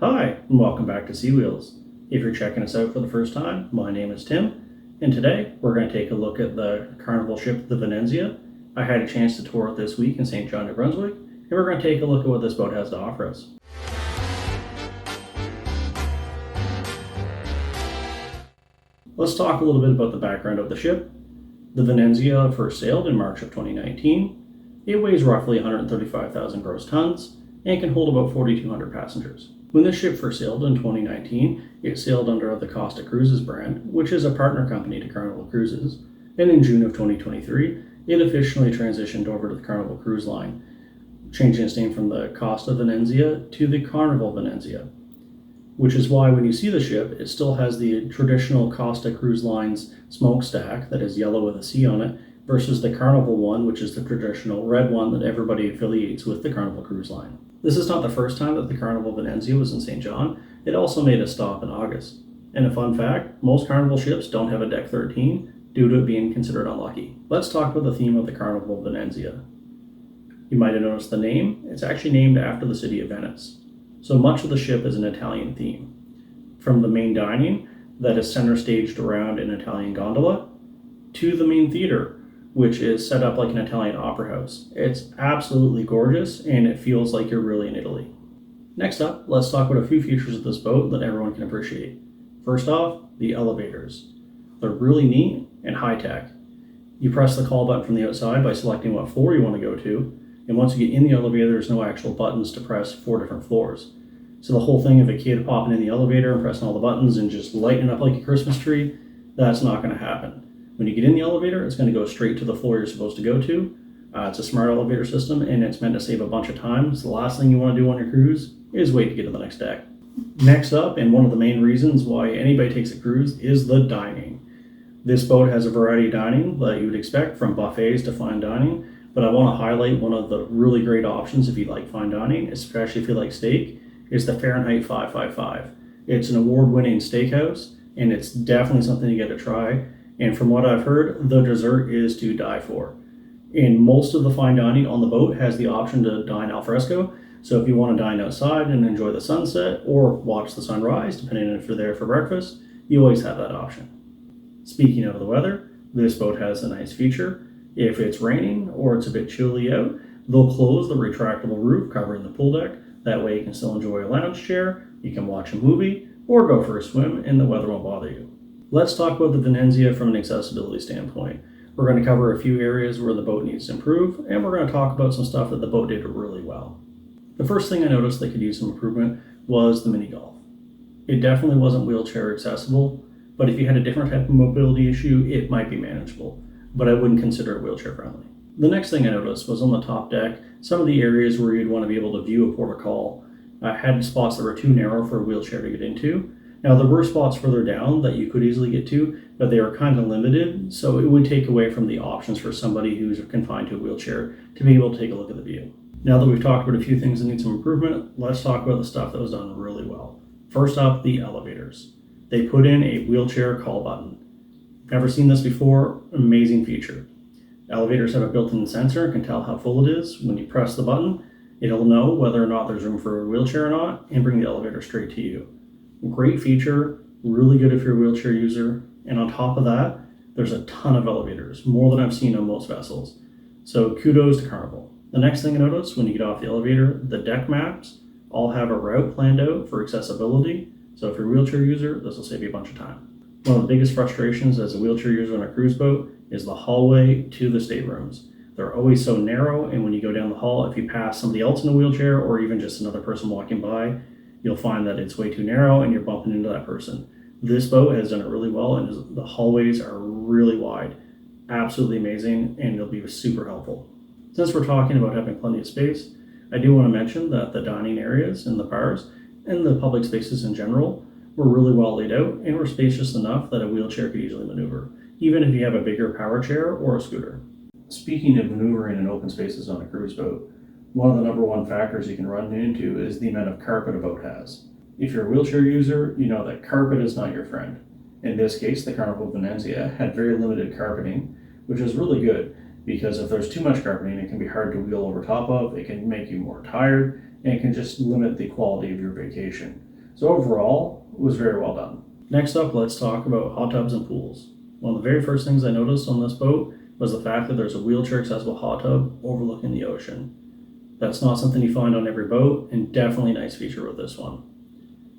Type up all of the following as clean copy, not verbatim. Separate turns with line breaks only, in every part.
Hi, and welcome back to Sea Wheels. If you're checking us out for the first time, my name is Tim, and today we're going to take a look at the Carnival Ship, the Venezia. I had a chance to tour it this week in St. John, New Brunswick, and we're going to take a look at what this boat has to offer us. Let's talk a little bit about the background of the ship. The Venezia first sailed in March of 2019. It weighs roughly 135,000 gross tons and can hold about 4,200 passengers. When this ship first sailed in 2019, it sailed under the Costa Cruises brand, which is a partner company to Carnival Cruises, and in June of 2023, it officially transitioned over to the Carnival Cruise Line, changing its name from the Costa Venezia to the Carnival Venezia, which is why when you see the ship, it still has the traditional Costa Cruise Line's smokestack that is yellow with a C on it, versus the Carnival one, which is the traditional red one that everybody affiliates with the Carnival Cruise Line. This is not the first time that the Carnival Venezia was in St. John. It also made a stop in August. And a fun fact, most Carnival ships don't have a Deck 13 due to it being considered unlucky. Let's talk about the theme of the Carnival Venezia. You might have noticed the name. It's actually named after the city of Venice. So much of the ship is an Italian theme. From the main dining that is center staged around an Italian gondola to the main theater, which is set up like an Italian opera house. It's absolutely gorgeous and it feels like you're really in Italy. Next up, let's talk about a few features of this boat that everyone can appreciate. First off, the elevators. They're really neat and high tech. You press the call button from the outside by selecting what floor you want to go to, and once you get in the elevator, there's no actual buttons to press 4 different floors. So the whole thing of a kid popping in the elevator and pressing all the buttons and just lighting up like a Christmas tree, that's not going to happen. When you get in the elevator, it's going to go straight to the floor you're supposed to go to. It's a smart elevator system, and it's meant to save a bunch of time. So the last thing you want to do on your cruise is wait to get to the next deck. Next up, and one of the main reasons why anybody takes a cruise, is the dining. This boat has a variety of dining that you would expect, from buffets to fine dining, but I want to highlight one of the really great options if you like fine dining, especially if you like steak, is the Fahrenheit 555. It's an award-winning steakhouse, and it's definitely something you get to try. And from what I've heard, the dessert is to die for. And most of the fine dining on the boat has the option to dine al fresco. So if you want to dine outside and enjoy the sunset or watch the sunrise, depending on if you're there for breakfast, you always have that option. Speaking of the weather, this boat has a nice feature. If it's raining or it's a bit chilly out, they'll close the retractable roof covering the pool deck. That way you can still enjoy a lounge chair, you can watch a movie, or go for a swim and the weather won't bother you. Let's talk about the Venezia from an accessibility standpoint. We're going to cover a few areas where the boat needs to improve, and we're going to talk about some stuff that the boat did really well. The first thing I noticed that could use some improvement was the mini golf. It definitely wasn't wheelchair accessible, but if you had a different type of mobility issue, it might be manageable, but I wouldn't consider it wheelchair friendly. The next thing I noticed was on the top deck, some of the areas where you'd want to be able to view a port of call had spots that were too narrow for a wheelchair to get into. Now, there were spots further down that you could easily get to, but they are kind of limited, so it would take away from the options for somebody who's confined to a wheelchair to be able to take a look at the view. Now that we've talked about a few things that need some improvement, let's talk about the stuff that was done really well. First up, the elevators. They put in a wheelchair call button. Never seen this before, amazing feature. Elevators have a built-in sensor and can tell how full it is. When you press the button, it'll know whether or not there's room for a wheelchair or not and bring the elevator straight to you. Great feature, really good if you're a wheelchair user, and on top of that, there's a ton of elevators, more than I've seen on most vessels. So kudos to Carnival. The next thing I noticed when you get off the elevator, the deck maps all have a route planned out for accessibility, so if you're a wheelchair user, this will save you a bunch of time. One of the biggest frustrations as a wheelchair user on a cruise boat is the hallway to the staterooms. They're always so narrow, and when you go down the hall, if you pass somebody else in a wheelchair or even just another person walking by, you'll find that it's way too narrow and you're bumping into that person. This boat has done it really well, and the hallways are really wide. Absolutely amazing, and it'll be super helpful. Since we're talking about having plenty of space, I do want to mention that the dining areas and the bars and the public spaces in general were really well laid out and were spacious enough that a wheelchair could easily maneuver, even if you have a bigger power chair or a scooter. Speaking of maneuvering in open spaces on a cruise boat, one of the number one factors you can run into is the amount of carpet a boat has. If you're a wheelchair user, you know that carpet is not your friend. In this case, the Carnival Venezia had very limited carpeting, which is really good because if there's too much carpeting, it can be hard to wheel over top of, it can make you more tired, and it can just limit the quality of your vacation. So overall, it was very well done. Next up, let's talk about hot tubs and pools. One of the very first things I noticed on this boat was the fact that there's a wheelchair accessible hot tub overlooking the ocean. That's not something you find on every boat, and definitely a nice feature with this one.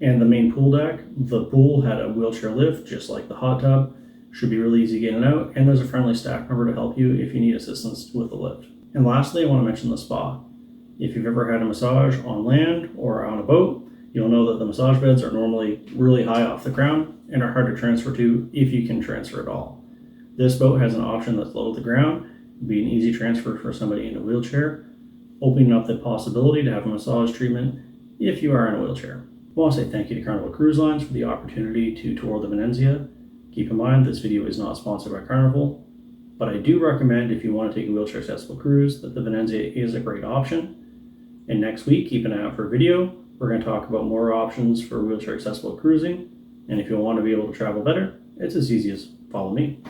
And the main pool deck, the pool had a wheelchair lift just like the hot tub. Should be really easy getting out, and there's a friendly staff member to help you if you need assistance with the lift. And lastly, I want to mention the spa. If you've ever had a massage on land or on a boat, you'll know that the massage beds are normally really high off the ground and are hard to transfer to if you can transfer at all. This boat has an option that's low to the ground, be an easy transfer for somebody in a wheelchair, opening up the possibility to have a massage treatment if you are in a wheelchair. I want to say thank you to Carnival Cruise Lines for the opportunity to tour the Venezia. Keep in mind, this video is not sponsored by Carnival, but I do recommend if you want to take a wheelchair accessible cruise that the Venezia is a great option. And next week, keep an eye out for a video. We're going to talk about more options for wheelchair accessible cruising. And if you want to be able to travel better, it's as easy as follow me.